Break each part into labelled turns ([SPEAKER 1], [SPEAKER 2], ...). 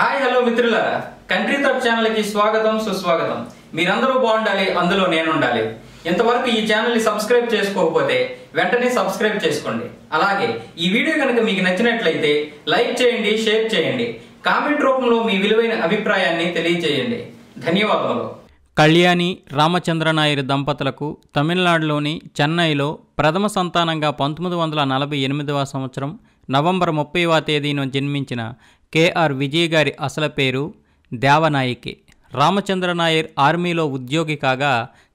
[SPEAKER 1] Hi hello మిత్రులారా, country top channel కి స్వాగతం సుస్వాగతం. మీరందరూ బాగుండాలి, అందులో నేను ఉండాలి. ఇంతవరకు ఈ ఛానల్ ని సబ్స్క్రైబ్ చేసుకోకపోతే వెంటనే సబ్స్క్రైబ్ చేసుకోండి. అలాగే ఈ వీడియో కనుక మీకు నచ్చినట్లయితే లైక్ చేయండి, షేర్ చేయండి, కామెంట్ రూపంలో మీ విలువైన అభిప్రాయాన్ని తెలియజేయండి. ధన్యవాదములు.
[SPEAKER 2] కళ్యాణి రామచంద్ర నాయర్ దంపతులకు తమిళనాడులోని చెన్నైలో ప్రథమ సంతానంగా 1948వ సంవత్సరం నవంబర్ 30వ తేదీన జన్మించిన కేఆర్ విజయ్ గారి అసలు పేరు దేవనాయకి. రామచంద్ర నాయర్ ఆర్మీలో ఉద్యోగి కాగా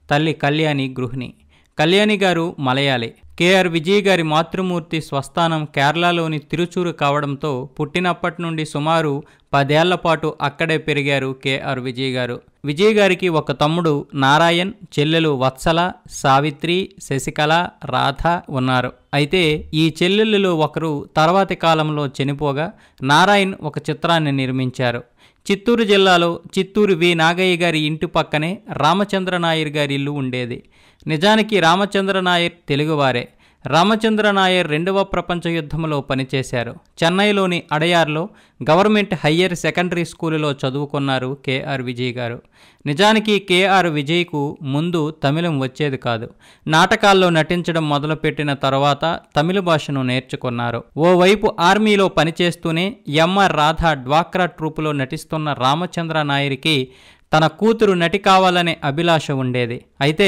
[SPEAKER 2] తల్లి కళ్యాణి గృహిణి. కళ్యాణి గారు మలయాళి. కేఆర్ విజయ్ గారి మాతృమూర్తి స్వస్థానం కేరళలోని తిరుచూరు కావడంతో పుట్టినప్పటి నుండి సుమారు 10 ఏళ్ల పాటు అక్కడే పెరిగారు కేఆర్ విజయ్ గారు. విజయ్ గారికి ఒక తమ్ముడు నారాయణ్, చెల్లెలు వత్సల, సావిత్రి, శశికళ, రాధ ఉన్నారు. అయితే ఈ చెల్లెళ్ళలో ఒకరు తర్వాతి కాలంలో చనిపోగా నారాయణ్ ఒక చిత్రాన్ని నిర్మించారు. చిత్తూరు జిల్లాలో చిత్తూరు వి నాగయ్య గారి ఇంటి పక్కనే రామచంద్ర నాయర్ గారి ఇల్లు ఉండేది. నిజానికి రామచంద్ర నాయర్ తెలుగువారే. రామచంద్ర నాయర్ 2వ ప్రపంచ యుద్ధంలో పనిచేశారు. చెన్నైలోని అడయార్లో గవర్నమెంట్ హయ్యర్ సెకండరీ స్కూలులో చదువుకున్నారు కేఆర్ విజయ్ గారు. నిజానికి కేఆర్ విజయ్కు ముందు తమిళం వచ్చేది కాదు. నాటకాల్లో నటించడం మొదలుపెట్టిన తర్వాత తమిళ భాషను నేర్చుకున్నారు. ఓవైపు ఆర్మీలో పనిచేస్తూనే ఎంఆర్ రాధ డ్వాక్రా ట్రూపులో నటిస్తున్న రామచంద్ర నాయర్కి తన కూతురు నటి కావాలనే అభిలాష ఉండేది. అయితే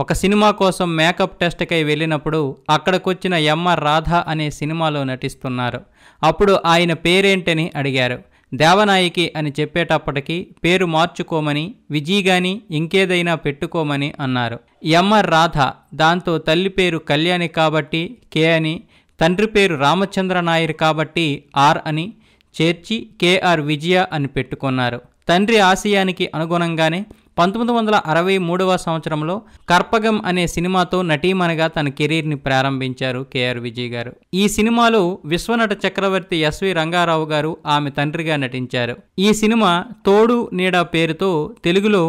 [SPEAKER 2] ఒక సినిమా కోసం మేకప్ టెస్ట్కై వెళ్ళినప్పుడు అక్కడికొచ్చిన ఎంఆర్ రాధ అనే సినిమాలో నటిస్తున్నారు. అప్పుడు ఆయన పేరేంటని అడిగారు. దేవనాయకి అని చెప్పేటప్పటికీ పేరు మార్చుకోమని, విజయ్ గాని ఇంకేదైనా పెట్టుకోమని అన్నారు. ఎంఆర్ రాధ దాంతో తల్లి పేరు కళ్యాణి కాబట్టి కే అని, తండ్రి పేరు రామచంద్ర నాయర్ కాబట్టి ఆర్ అని చేర్చి కేఆర్ విజయ అని పెట్టుకున్నారు. తండ్రి ఆశయానికి అనుగుణంగానే 1963వ సంవత్సరంలో కర్పగం అనే సినిమాతో నటీమణిగా తన కెరీర్ని ప్రారంభించారు కేఆర్ విజయ్ గారు. ఈ సినిమాలో విశ్వనట చక్రవర్తి ఎస్వి రంగారావు గారు ఆమె తండ్రిగా నటించారు. ఈ సినిమా తోడు నీడ పేరుతో తెలుగులో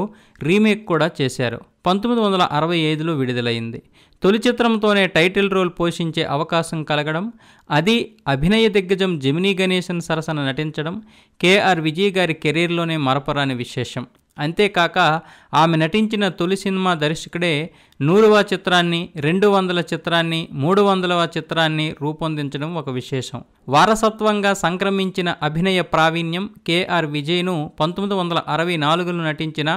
[SPEAKER 2] రీమేక్ కూడా చేశారు. 1965లో విడుదలైంది. తొలి చిత్రంతోనే టైటిల్ రోల్ పోషించే అవకాశం కలగడం, అది అభినయ దిగ్గజం జెమినీ గణేశన్ సరసన నటించడం కేఆర్ విజయ్ గారి కెరీర్లోనే మరపురాని విశేషం. అంతేకాక ఆమె నటించిన తొలి సినిమా దర్శకుడే 100వ చిత్రాన్ని, 200ల చిత్రాన్ని, 300వ చిత్రాన్ని రూపొందించడం ఒక విశేషం. వారసత్వంగా సంక్రమించిన అభినయ ప్రావీణ్యం కేఆర్ విజయ్ను 1964లో నటించిన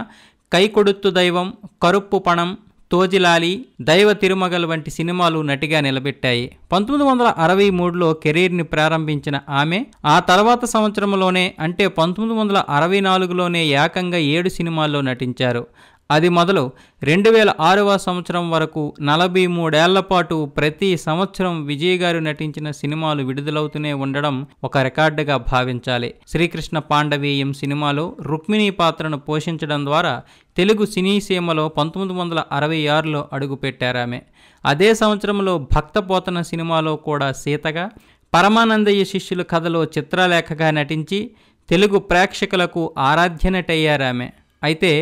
[SPEAKER 2] కై కొడుత్తు దైవం, కరుప్పు పణం, తోజిలాలి, దైవ తిరుమగల్ వంటి సినిమాలు నటిగా నిలబెట్టాయి. 1963లో కెరీర్ని ప్రారంభించిన ఆమె ఆ తర్వాత సంవత్సరంలోనే అంటే 1964లోనే ఏకంగా 7 సినిమాల్లో నటించారు. అది మొదలు 2006వ సంవత్సరం వరకు 43 ఏళ్ల పాటు ప్రతి సంవత్సరం విజయ్ గారు నటించిన సినిమాలు విడుదలవుతూనే ఉండడం ఒక రికార్డుగా భావించాలి. శ్రీకృష్ణ పాండవీయం సినిమాలో రుక్మిణి పాత్రను పోషించడం ద్వారా తెలుగు సినీ సీమలో 1966లో అడుగుపెట్టారామె. అదే సంవత్సరంలో భక్తపోతన సినిమాలో కూడా సీతగా, పరమానందయ్య శిష్యుల కథలో చిత్రలేఖగా నటించి తెలుగు ప్రేక్షకులకు ఆరాధ్య నటయ్యారామె. అయితే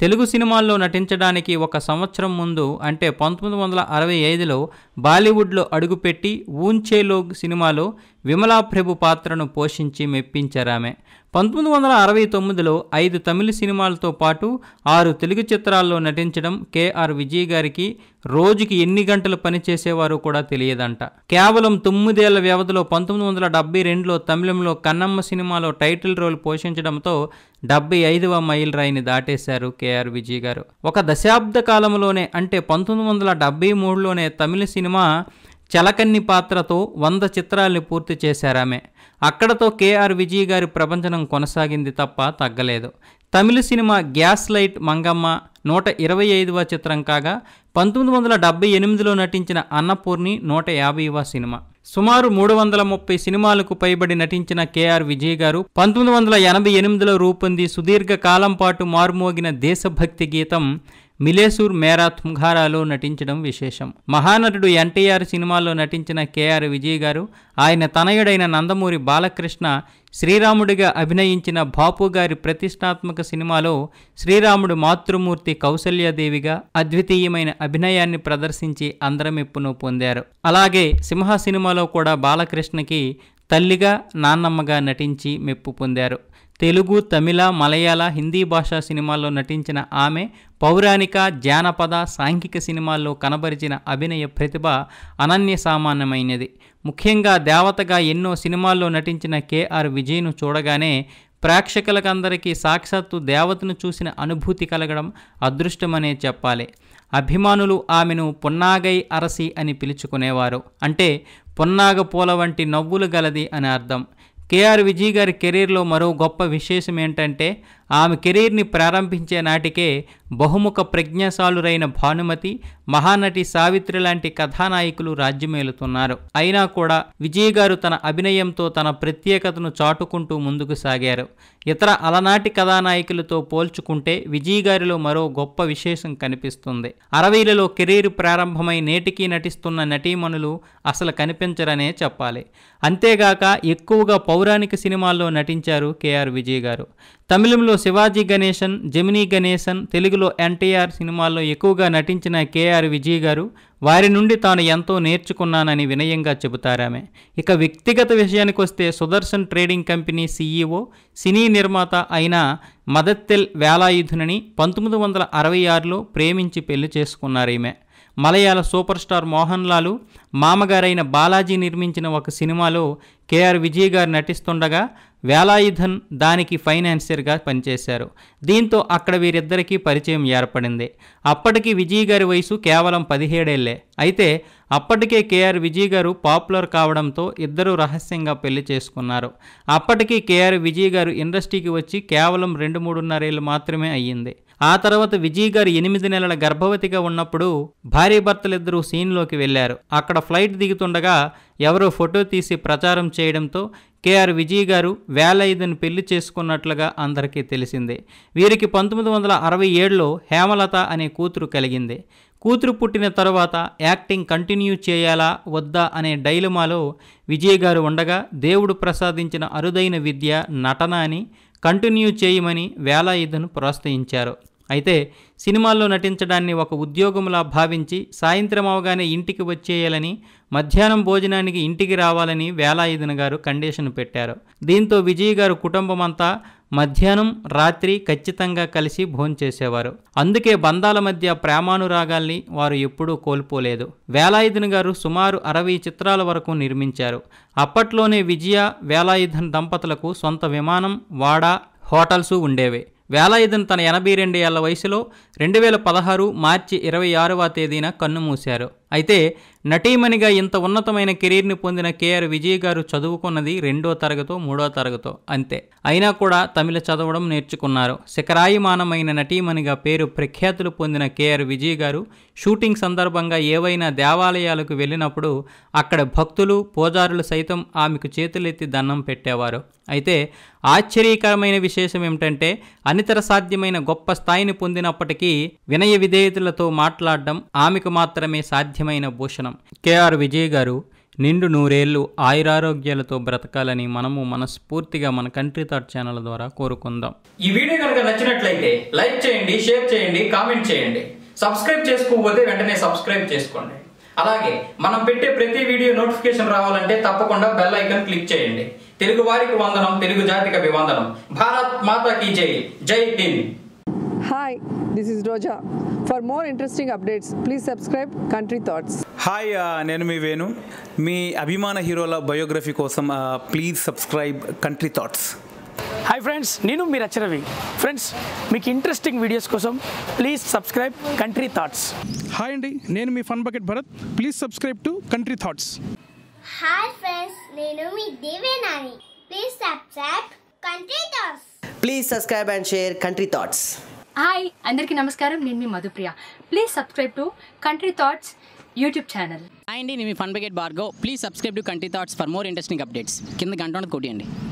[SPEAKER 2] తెలుగు సినిమాల్లో నటించడానికి ఒక సంవత్సరం ముందు అంటే 1965లో బాలీవుడ్లో అడుగుపెట్టి ఊంచే లోగ్ సినిమాలో విమలా ప్రభు పాత్రను పోషించి మెప్పించారామె. 1969లో 5 తమిళ సినిమాలతో పాటు 6 తెలుగు చిత్రాల్లో నటించడం కేఆర్ విజయ్ గారికి రోజుకి ఎన్ని గంటలు పనిచేసేవారో కూడా తెలియదంట. కేవలం 9 ఏళ్ల వ్యవధిలో 1972లో తమిళంలో కన్నమ్మ సినిమాలో టైటిల్ రోల్ పోషించడంతో 75వ మైల్ రాయిని దాటేశారు కేఆర్ విజయ్ గారు. ఒక దశాబ్ద కాలంలోనే అంటే 1973లోనే తమిళ సినిమా చలకన్ని పాత్రతో 100 చిత్రాల్ని పూర్తి చేశారామె. అక్కడతో కేఆర్ విజయ్ గారి ప్రపంచనం కొనసాగింది తప్ప తగ్గలేదు. తమిళ సినిమా గ్యాస్ లైట్ మంగమ్మ 125వ చిత్రం కాగా 1978లో నటించిన అన్నపూర్ణి 150వ సినిమా. సుమారు 330 సినిమాలకు పైబడి నటించిన కేఆర్ విజయ్ గారు 1988లో రూపొంది సుదీర్ఘ కాలం పాటు మారుమోగిన దేశభక్తి గీతం మిలేసూర్ మేరా తుంఘారాలో నటించడం విశేషం. మహానటుడు ఎన్టీఆర్ సినిమాల్లో నటించిన కేఆర్ విజయ్ గారు ఆయన తనయుడైన నందమూరి బాలకృష్ణ శ్రీరాముడిగా అభినయించిన బాపు గారి ప్రతిష్టాత్మక సినిమాలో శ్రీరాముడు మాతృమూర్తి కౌసల్యాదేవిగా అద్వితీయమైన అభినయాన్ని ప్రదర్శించి అందరి మెప్పును పొందారు. అలాగే సింహ సినిమాలో కూడా బాలకృష్ణకి తల్లిగా, నాన్నమ్మగా నటించి మెప్పు పొందారు. తెలుగు, తమిళ, మలయాళ, హిందీ భాషా సినిమాల్లో నటించిన ఆమె పౌరాణిక, జానపద, సాంఘిక సినిమాల్లో కనబరిచిన అభినయ ప్రతిభ అనన్య సామాన్యమైనది. ముఖ్యంగా దేవతగా ఎన్నో సినిమాల్లో నటించిన కేఆర్ విజయ్ను చూడగానే ప్రేక్షకులకందరికీ సాక్షాత్తు దేవతను చూసిన అనుభూతి కలగడం అదృష్టమనే చెప్పాలి. అభిమానులు ఆమెను పొన్నాగై అరసి అని పిలుచుకునేవారు. అంటే పొన్నాగ పూల వంటి నవ్వులు గలది అని అర్థం. కేఆర్ విజయ్ గారి కెరీర్లో మరో గొప్ప విశేషం ఏంటంటే ఆమె కెరీర్ని ప్రారంభించే నాటికే బహుముఖ ప్రజ్ఞాశాలురైన భానుమతి, మహానటి సావిత్రి లాంటి కథానాయకులు రాజ్యమేలుతున్నారు. అయినా కూడా విజయ్ గారు తన అభినయంతో తన ప్రత్యేకతను చాటుకుంటూ ముందుకు సాగారు. ఇతర అలనాటి కథానాయకులతో పోల్చుకుంటే విజయ్ గారిలో మరో గొప్ప విశేషం కనిపిస్తుంది. 60లలో కెరీర్ ప్రారంభమై నేటికీ నటిస్తున్న నటీమణులు అసలు కనిపించరనే చెప్పాలి. అంతేగాక ఎక్కువగా పౌరాణిక సినిమాల్లో నటించారు కేఆర్ విజయ్ గారు. తమిళంలో శివాజీ గణేశన్, జమినీ గణేశన్, తెలుగులో ఎన్టీఆర్ సినిమాల్లో ఎక్కువగా నటించిన కేఆర్ విజయ్ గారు వారి నుండి తాను ఎంతో నేర్చుకున్నానని వినయంగా చెబుతారామె. ఇక వ్యక్తిగత విషయానికి వస్తే సుదర్శన్ ట్రేడింగ్ కంపెనీ CEO, సినీ నిర్మాత అయిన మదత్తెల్ వేలాయుధునని 1966లో ప్రేమించి పెళ్లి చేసుకున్నారు ఈమె. మలయాళ సూపర్ స్టార్ మోహన్ లాల్ మామగారైన బాలాజీ నిర్మించిన ఒక సినిమాలో కేఆర్ విజయ్ గారు నటిస్తుండగా వేలాయుధన్ దానికి ఫైనాన్సియర్గా పనిచేశారు. దీంతో అక్కడ వీరిద్దరికీ పరిచయం ఏర్పడింది. అప్పటికి విజయ్ గారి వయసు కేవలం 17 ఏళ్లే. అయితే అప్పటికే కేఆర్ విజయ్ గారు పాపులర్ కావడంతో ఇద్దరూ రహస్యంగా పెళ్లి చేసుకున్నారు. అప్పటికి కేఆర్ విజయ్ గారు ఇండస్ట్రీకి వచ్చి కేవలం 2-3.5 ఏళ్ళు మాత్రమే అయ్యింది. ఆ తర్వాత విజయ్ గారు 8 నెలల గర్భవతిగా ఉన్నప్పుడు భార్యాభర్తలిద్దరూ సీన్లోకి వెళ్లారు. అక్కడ ఫ్లైట్ దిగుతుండగా ఎవరో ఫోటో తీసి ప్రచారం చేయడంతో కేఆర్ విజయ్ గారు వేలాయుధన్ పెళ్లి చేసుకున్నట్లుగా అందరికీ తెలిసిందే. వీరికి 1967లో హేమలత అనే కూతురు కలిగింది. కూతురు పుట్టిన తరువాత యాక్టింగ్ కంటిన్యూ చేయాలా వద్దా అనే డైలమాలో విజయ్ గారు ఉండగా దేవుడు ప్రసాదించిన అరుదైన విద్య నటన అని కంటిన్యూ చేయమని వేలాయుధన్ ప్రోత్సహించారు. అయితే సినిమాల్లో నటించడాన్ని ఒక ఉద్యోగంలా భావించి సాయంత్రం అవగానే ఇంటికి వచ్చేయాలని, మధ్యాహ్నం భోజనానికి ఇంటికి రావాలని వేలాయుధన్ గారు కండిషన్ పెట్టారు. దీంతో విజయ్ గారు కుటుంబం అంతా మధ్యాహ్నం, రాత్రి ఖచ్చితంగా కలిసి భోంచేసేవారు. అందుకే బంధాల మధ్య ప్రేమానురాగాల్ని వారు ఎప్పుడూ కోల్పోలేదు. వేలాయుధన్ గారు సుమారు 60 చిత్రాల వరకు నిర్మించారు. అప్పట్లోనే విజయ, వేలాయుధన్ దంపతులకు సొంత విమానం, వాడ, హోటల్స్ ఉండేవి. వేలాయుధన్ తన 82 ఏళ్ల వయసులో 2016 మార్చి 26వ తేదీన కన్నుమూశారు. అయితే నటీమణిగా ఇంత ఉన్నతమైన కెరీర్ని పొందిన కేఆర్ విజయ్ గారు చదువుకున్నది 2వ తరగతో 3వ తరగతో అంతే. అయినా కూడా తమిళ చదవడం నేర్చుకున్నారు. శిఖరాయమానమైన నటీమణిగా పేరు ప్రఖ్యాతులు పొందిన కేఆర్ విజయ్ గారు షూటింగ్ సందర్భంగా ఏవైనా దేవాలయాలకు వెళ్ళినప్పుడు అక్కడ భక్తులు, పూజారులు సైతం ఆమెకు చేతులెత్తి దండం పెట్టేవారు. అయితే ఆశ్చర్యకరమైన విశేషం ఏమిటంటే అనితర సాధ్యమైన గొప్ప స్థాయిని పొందినప్పటికీ వినయ విధేయతలతో మాట్లాడడం ఆమెకు మాత్రమే సాధ్యమైన భూషణం. కేఆర్ విజయ్ గారు నిండు 100 ఏళ్ళు ఆయురారోగ్యాలతో బ్రతకాలని మనము మనస్ఫూర్తిగా మన కంట్రీ థాట్ ఛానల్ ద్వారా కోరుకుందాం.
[SPEAKER 1] ఈ వీడియో కనుక నచ్చినట్లయితే లైక్ చేయండి, షేర్ చేయండి, కామెంట్ చేయండి. సబ్స్క్రైబ్ చేసుకోకపోతే వెంటనే సబ్స్క్రైబ్ చేసుకోండి. అలాగే మనం పెట్టే ప్రతి వీడియో నోటిఫికేషన్ రావాలంటే తప్పకుండా బెల్ ఐకాన్ క్లిక్ చేయండి. తెలుగు వారికి వందనం, తెలుగు జాతికి అభివందనం. భారత్ మాతా కీ జై. జై Hind.
[SPEAKER 3] Hi, this is Roja. For more interesting updates, please subscribe Country Thoughts.
[SPEAKER 4] Hi, నేను మీ వేణు. మీ అభిమాన హీరోల బయోగ్రఫీ కోసం please subscribe country thoughts.
[SPEAKER 5] Hi friends, నేను మీ రచరవి. ఫ్రెండ్స్, మీకు ఇంట్రెస్టింగ్ వీడియోస్ కోసం please subscribe country thoughts.
[SPEAKER 6] Hi అండి, నేను మీ fun bucket Bharat. Please subscribe to country thoughts.
[SPEAKER 7] Hi friends, నేను మీ Devenani. Please subscribe country thoughts.
[SPEAKER 8] Please subscribe and share country thoughts.
[SPEAKER 9] Hi అందరికీ నమస్కారం, నేను మీ Madhupriya. Please subscribe to country thoughts YouTube channel.
[SPEAKER 10] Hi అండి, నేను మీ fun bucket Bhargav. Please subscribe to country thoughts for more interesting updates. కింద గంట కొట్టియండి.